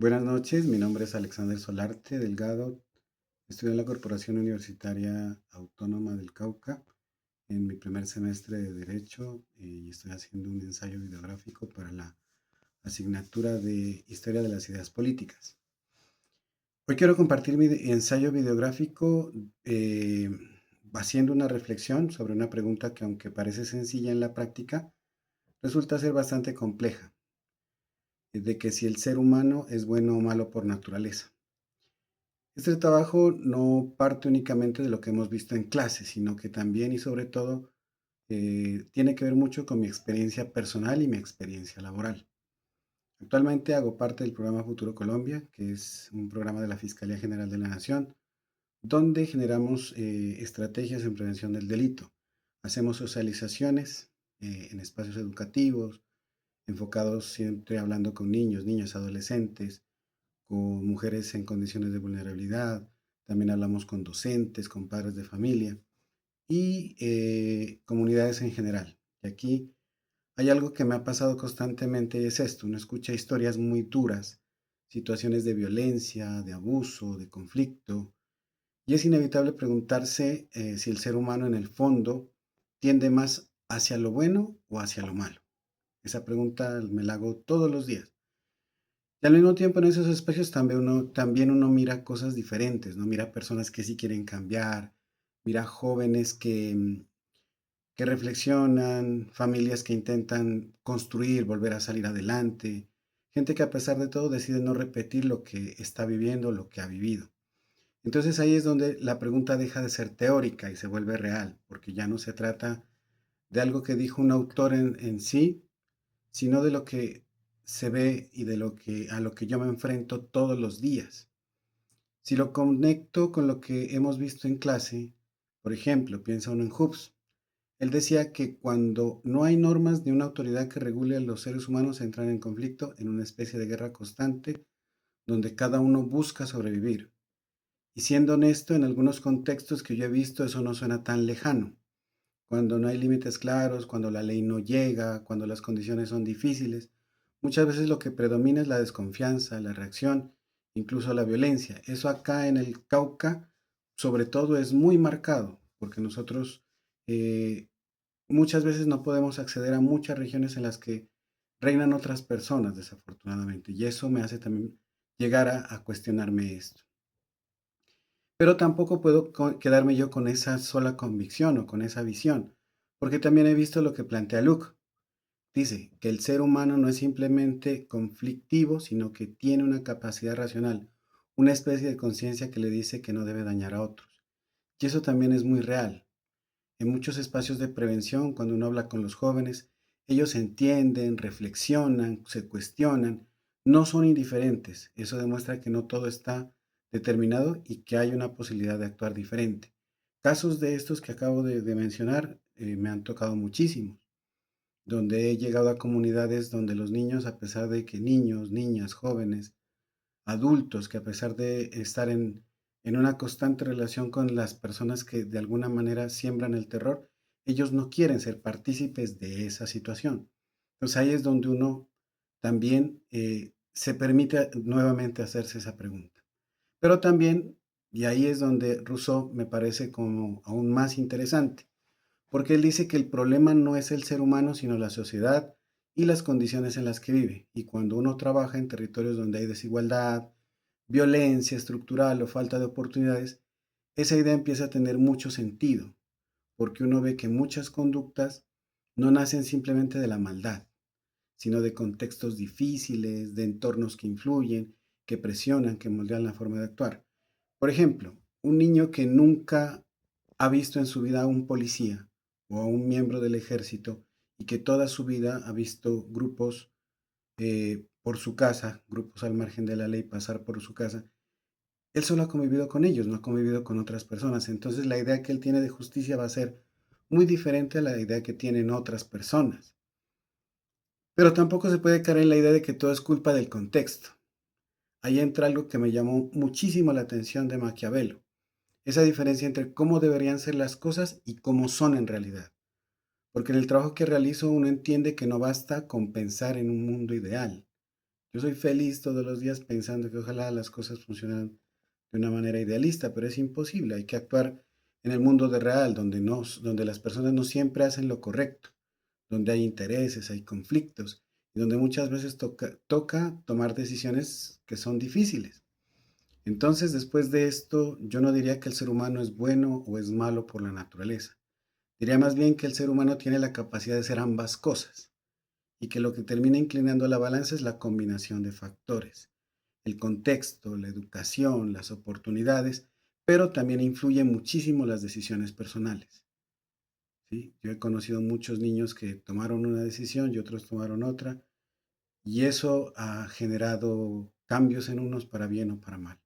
Buenas noches, mi nombre es Alexander Solarte Delgado. Estudio en la Corporación Universitaria Autónoma del Cauca en mi primer semestre de Derecho y estoy haciendo un ensayo videográfico para la asignatura de Historia de las Ideas Políticas. Hoy quiero compartir mi ensayo videográfico eh, haciendo una reflexión sobre una pregunta que, aunque parece sencilla en la práctica, resulta ser bastante compleja, de que si el ser humano es bueno o malo por naturaleza. Este trabajo no parte únicamente de lo que hemos visto en clase, sino que también y sobre todo tiene que ver mucho con mi experiencia personal y mi experiencia laboral. Actualmente hago parte del programa Futuro Colombia, que es un programa de la Fiscalía General de la Nación, donde generamos estrategias en prevención del delito. Hacemos socializaciones en espacios educativos, enfocados siempre hablando con niños, niñas, adolescentes, con mujeres en condiciones de vulnerabilidad, también hablamos con docentes, con padres de familia y comunidades en general. Y aquí hay algo que me ha pasado constantemente y es esto: uno escucha historias muy duras, situaciones de violencia, de abuso, de conflicto, y es inevitable preguntarse si el ser humano en el fondo tiende más hacia lo bueno o hacia lo malo. Esa pregunta me la hago todos los días. Y al mismo tiempo en esos espacios también uno mira cosas diferentes, ¿no? Mira personas que sí quieren cambiar, mira jóvenes que reflexionan, familias que intentan construir, volver a salir adelante, gente que a pesar de todo decide no repetir lo que está viviendo, lo que ha vivido. Entonces ahí es donde la pregunta deja de ser teórica y se vuelve real, porque ya no se trata de algo que dijo un autor en sí, sino de lo que se ve y de a lo que yo me enfrento todos los días. Si lo conecto con lo que hemos visto en clase, por ejemplo, piensa uno en Hobbes. Él decía que cuando no hay normas ni una autoridad que regule a los seres humanos, entran en conflicto en una especie de guerra constante donde cada uno busca sobrevivir. Y siendo honesto, en algunos contextos que yo he visto eso no suena tan lejano. Cuando no hay límites claros, cuando la ley no llega, cuando las condiciones son difíciles, muchas veces lo que predomina es la desconfianza, la reacción, incluso la violencia. Eso acá en el Cauca, sobre todo, es muy marcado, porque nosotros eh, muchas veces no podemos acceder a muchas regiones en las que reinan otras personas, desafortunadamente, y eso me hace también llegar a cuestionarme esto. Pero tampoco puedo quedarme yo con esa sola convicción o con esa visión, porque también he visto lo que plantea Luke. Dice que el ser humano no es simplemente conflictivo, sino que tiene una capacidad racional, una especie de conciencia que le dice que no debe dañar a otros. Y eso también es muy real. En muchos espacios de prevención, cuando uno habla con los jóvenes, ellos entienden, reflexionan, se cuestionan, no son indiferentes. Eso demuestra que no todo está determinado y que hay una posibilidad de actuar diferente. Casos de estos que acabo de mencionar me han tocado muchísimos, donde he llegado a comunidades donde los niños, a pesar de que niños, niñas, jóvenes, adultos, que a pesar de estar en una constante relación con las personas que de alguna manera siembran el terror, ellos no quieren ser partícipes de esa situación. Entonces ahí es donde uno también se permite nuevamente hacerse esa pregunta. Pero también, y ahí es donde Rousseau me parece como aún más interesante, porque él dice que el problema no es el ser humano, sino la sociedad y las condiciones en las que vive. Y cuando uno trabaja en territorios donde hay desigualdad, violencia estructural o falta de oportunidades, esa idea empieza a tener mucho sentido, porque uno ve que muchas conductas no nacen simplemente de la maldad, sino de contextos difíciles, de entornos que influyen, que presionan, que moldean la forma de actuar. Por ejemplo, un niño que nunca ha visto en su vida a un policía o a un miembro del ejército y que toda su vida ha visto grupos por su casa, grupos al margen de la ley pasar por su casa, él solo ha convivido con ellos, no ha convivido con otras personas. Entonces la idea que él tiene de justicia va a ser muy diferente a la idea que tienen otras personas. Pero tampoco se puede caer en la idea de que todo es culpa del contexto. Ahí entra algo que me llamó muchísimo la atención de Maquiavelo, esa diferencia entre cómo deberían ser las cosas y cómo son en realidad. Porque en el trabajo que realizo uno entiende que no basta con pensar en un mundo ideal. Yo soy feliz todos los días pensando que ojalá las cosas funcionaran de una manera idealista, pero es imposible. Hay que actuar en el mundo de real, donde las personas no siempre hacen lo correcto, donde hay intereses, hay conflictos y donde muchas veces toca tomar decisiones que son difíciles. Entonces, después de esto, yo no diría que el ser humano es bueno o es malo por la naturaleza. Diría más bien que el ser humano tiene la capacidad de ser ambas cosas y que lo que termina inclinando la balanza es la combinación de factores, el contexto, la educación, las oportunidades, pero también influyen muchísimo las decisiones personales. ¿Sí? Yo he conocido muchos niños que tomaron una decisión y otros tomaron otra, y eso ha generado cambios en unos para bien o para mal.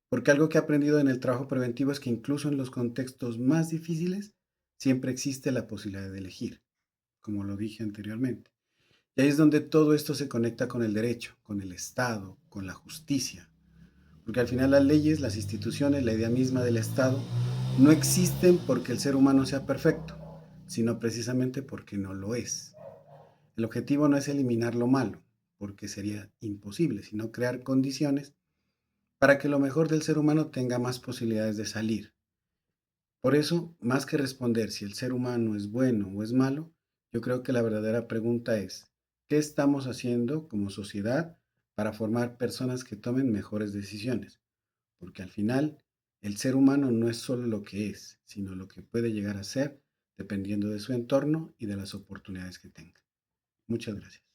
Porque algo que he aprendido en el trabajo preventivo es que incluso en los contextos más difíciles siempre existe la posibilidad de elegir, como lo dije anteriormente. Y ahí es donde todo esto se conecta con el derecho, con el Estado, con la justicia. Porque al final las leyes, las instituciones, la idea misma del Estado, no existen porque el ser humano sea perfecto, sino precisamente porque no lo es. El objetivo no es eliminar lo malo, porque sería imposible, sino crear condiciones para que lo mejor del ser humano tenga más posibilidades de salir. Por eso, más que responder si el ser humano es bueno o es malo, yo creo que la verdadera pregunta es, ¿qué estamos haciendo como sociedad para formar personas que tomen mejores decisiones? Porque al final, el ser humano no es solo lo que es, sino lo que puede llegar a ser dependiendo de su entorno y de las oportunidades que tenga. Muchas gracias.